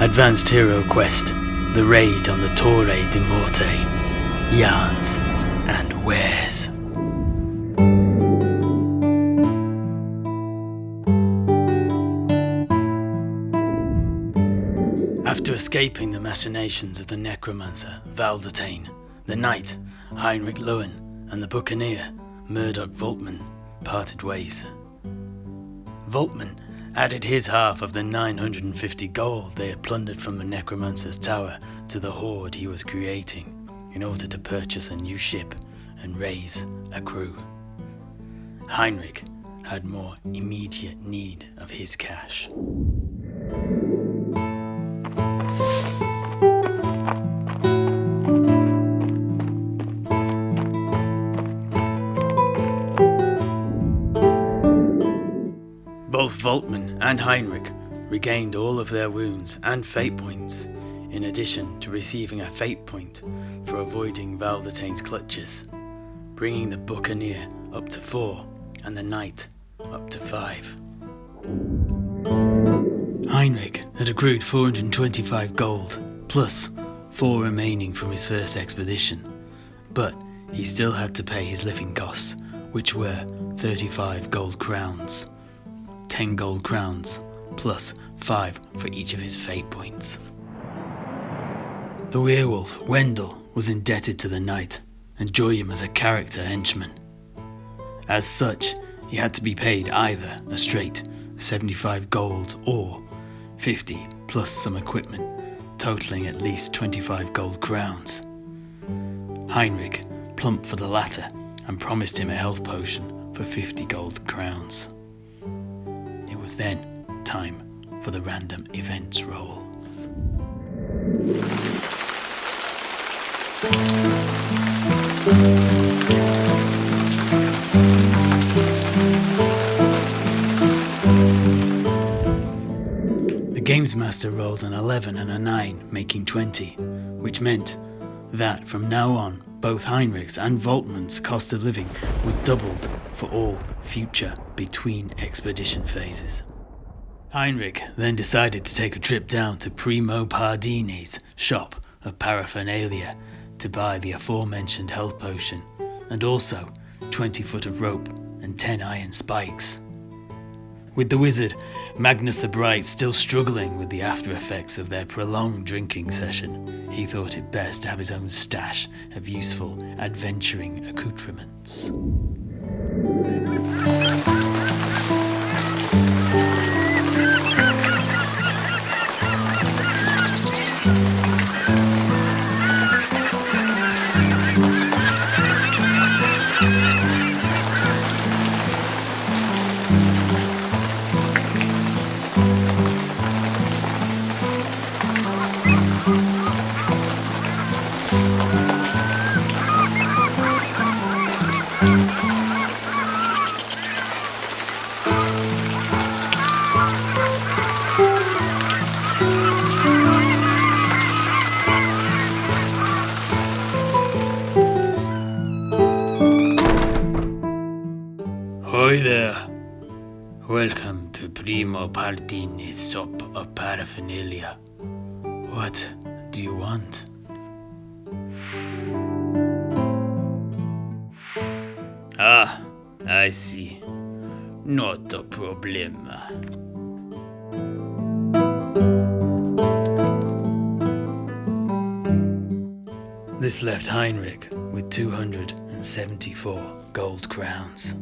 Advanced Heroquest, the raid on the Torre de Morte, yarns and wares. After escaping the machinations of the necromancer Valdetane, the knight Heinrich Lowen and the buccaneer Murdoch Voltman parted ways. Voltman added his half of the 950 gold they had plundered from the necromancer's tower to the hoard he was creating in order to purchase a new ship and raise a crew. Heinrich had more immediate need of his cash. Both Voltman and Heinrich regained all of their wounds and fate points, in addition to receiving a fate point for avoiding Valdetane's clutches, bringing the buccaneer up to 4 and the knight up to 5. Heinrich had accrued 425 gold, plus 4 remaining from his first expedition, but he still had to pay his living costs, which were 35 gold crowns. 10 gold crowns, plus 5 for each of his fate points. The werewolf, Wendall, was indebted to the knight, and enjoyed him as a character henchman. As such, he had to be paid either a straight 75 gold or 50 plus some equipment, totaling at least 25 gold crowns. Heinrich plumped for the latter and promised him a health potion for 50 gold crowns. It was then time for the random events roll. The Games Master rolled an 11 and a 9, making 20, which meant that from now on, both Heinrich's and Voltman's cost of living was doubled for all future between expedition phases. Heinrich then decided to take a trip down to Primo Pardini's shop of paraphernalia to buy the aforementioned health potion and also 20 foot of rope and 10 iron spikes. With the wizard, Magnus the Bright, still struggling with the after effects of their prolonged drinking session, he thought it best to have his own stash of useful adventuring accoutrements. Hi there. Welcome to Primo Pardini's shop of paraphernalia. What do you want? Ah, I see. Not a problem. This left Heinrich with 274 gold crowns.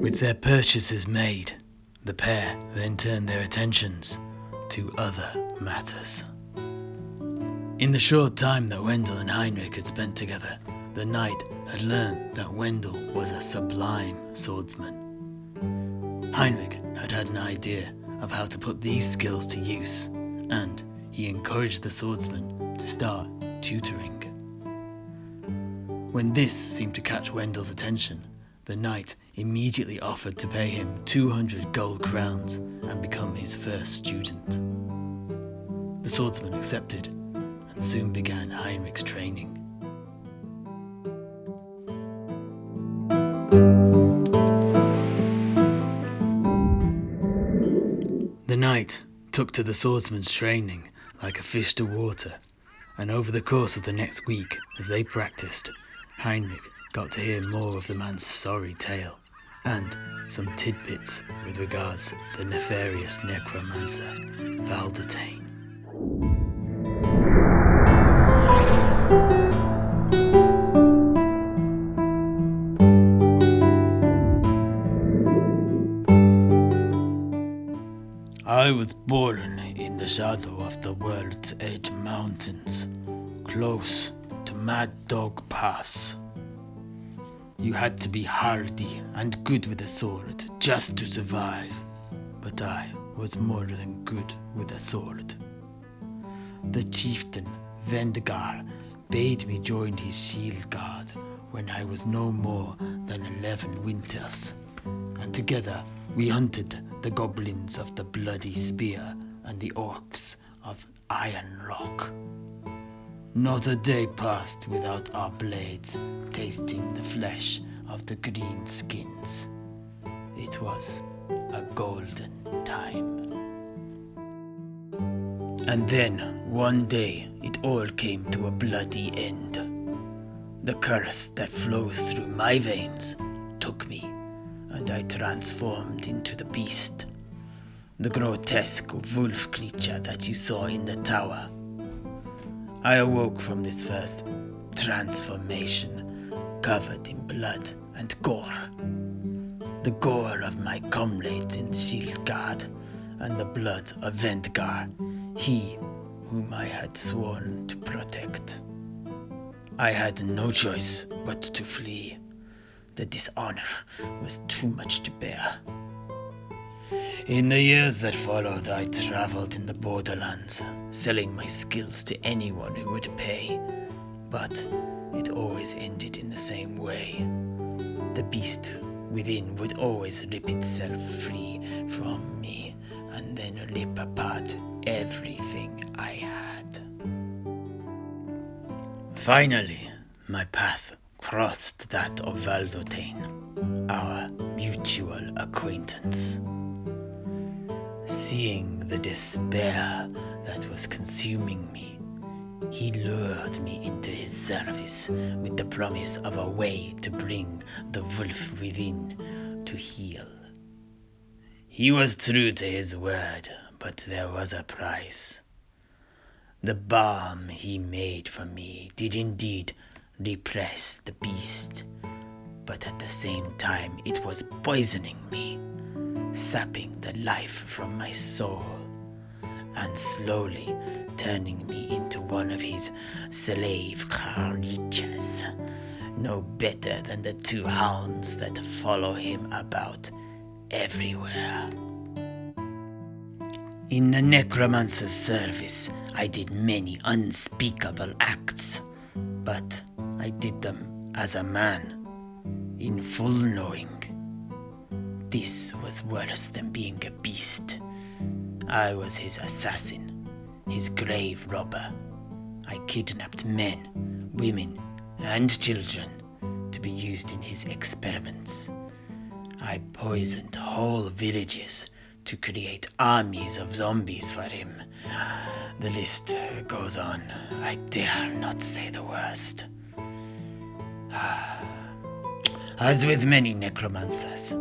With their purchases made, the pair then turned their attentions to other matters. In the short time that Wendall and Heinrich had spent together, the knight had learned that Wendall was a sublime swordsman. Heinrich had had an idea of how to put these skills to use, and he encouraged the swordsman to start tutoring. When this seemed to catch Wendall's attention, the knight immediately offered to pay him 200 gold crowns and become his first student. The swordsman accepted and soon began Heinrich's training. knight took to the swordsman's training like a fish to water, and over the course of the next week, as they practiced, Heinrich got to hear more of the man's sorry tale, and some tidbits with regards to the nefarious necromancer, Valdotane. I was born in the shadow of the World's Edge Mountains, close to Mad Dog Pass. You had to be hardy and good with a sword just to survive, but I was more than good with a sword. The chieftain, Wendall, bade me join his shield guard when I was no more than 11 winters, and together we hunted the goblins of the Bloody Spear and the orcs of Iron Rock. Not a day passed without our blades tasting the flesh of the green skins. It was a golden time. And then, one day, it all came to a bloody end. The curse that flows through my veins took me, and I transformed into the beast, the grotesque wolf creature that you saw in the tower. I awoke from this first transformation, covered in blood and gore. The gore of my comrades in the shield guard, and the blood of Wendall, he whom I had sworn to protect. I had no choice but to flee. The dishonor was too much to bear. In the years that followed, I traveled in the borderlands, selling my skills to anyone who would pay. But it always ended in the same way. The beast within would always rip itself free from me, and then rip apart everything I had. Finally, my path crossed that of Valdotane, our mutual acquaintance. Seeing the despair that was consuming me, he lured me into his service with the promise of a way to bring the wolf within to heal. He was true to his word, but there was a price. The balm he made for me did indeed repress the beast, but at the same time it was poisoning me, sapping the life from my soul, and slowly turning me into one of his slave creatures, no better than the 2 hounds that follow him about everywhere. In the necromancer's service, I did many unspeakable acts, but I did them as a man, in full knowing. This was worse than being a beast. I was his assassin, his grave robber. I kidnapped men, women, and children to be used in his experiments. I poisoned whole villages to create armies of zombies for him. The list goes on. I dare not say the worst. As with many necromancers,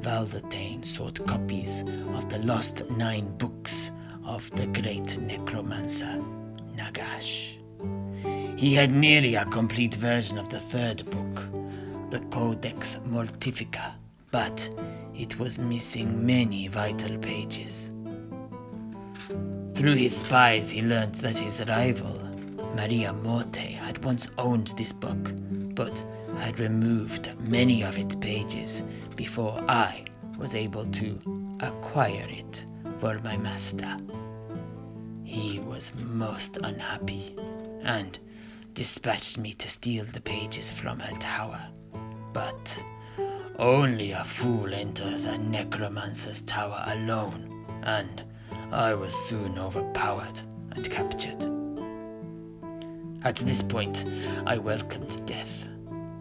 Valdotane sought copies of the lost 9 books of the great necromancer, Nagash. He had nearly a complete version of the 3rd book, the Codex Mortifica, but it was missing many vital pages. Through his spies, he learned that his rival, Maria Morte, had once owned this book, but had removed many of its pages before I was able to acquire it for my master. He was most unhappy and dispatched me to steal the pages from her tower. But only a fool enters a necromancer's tower alone, and I was soon overpowered and captured. At this point, I welcomed death.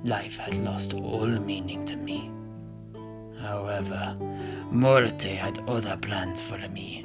Life had lost all meaning to me. However, Morte had other plans for me.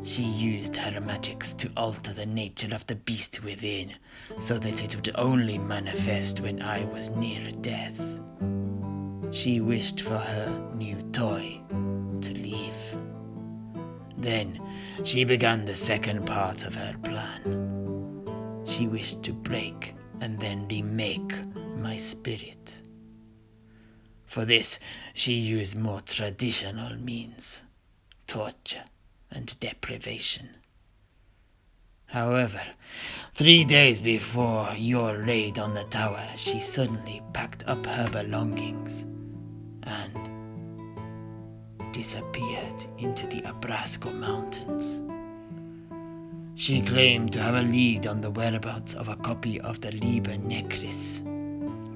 She used her magics to alter the nature of the beast within, so that it would only manifest when I was near death. She wished for her new toy to leave. Then she began the second part of her plan. She wished to break and then remake my spirit. For this, she used more traditional means, torture and deprivation. However, 3 days before your raid on the tower, she suddenly packed up her belongings and disappeared into the Abrasco Mountains. She claimed to have a lead on the whereabouts of a copy of the Liber Necris,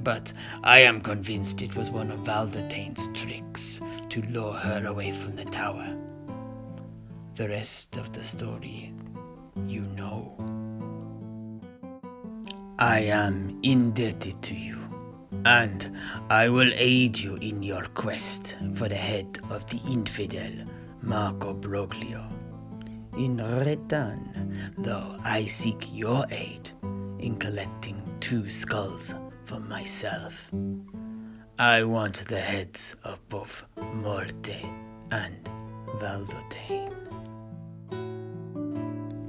but I am convinced it was one of Valdetain's tricks to lure her away from the tower. The rest of the story, you know. I am indebted to you, and I will aid you in your quest for the head of the infidel Marco Broglio. In return, though, I seek your aid in collecting 2 skulls for myself. I want the heads of both Morte and Valdetain.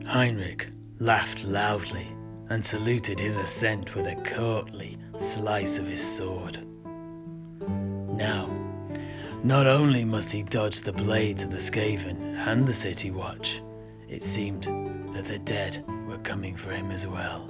Heinrich laughed loudly and saluted his assent with a courtly slice of his sword. Now, not only must he dodge the blades of the Skaven and the City Watch, it seemed that the dead were coming for him as well.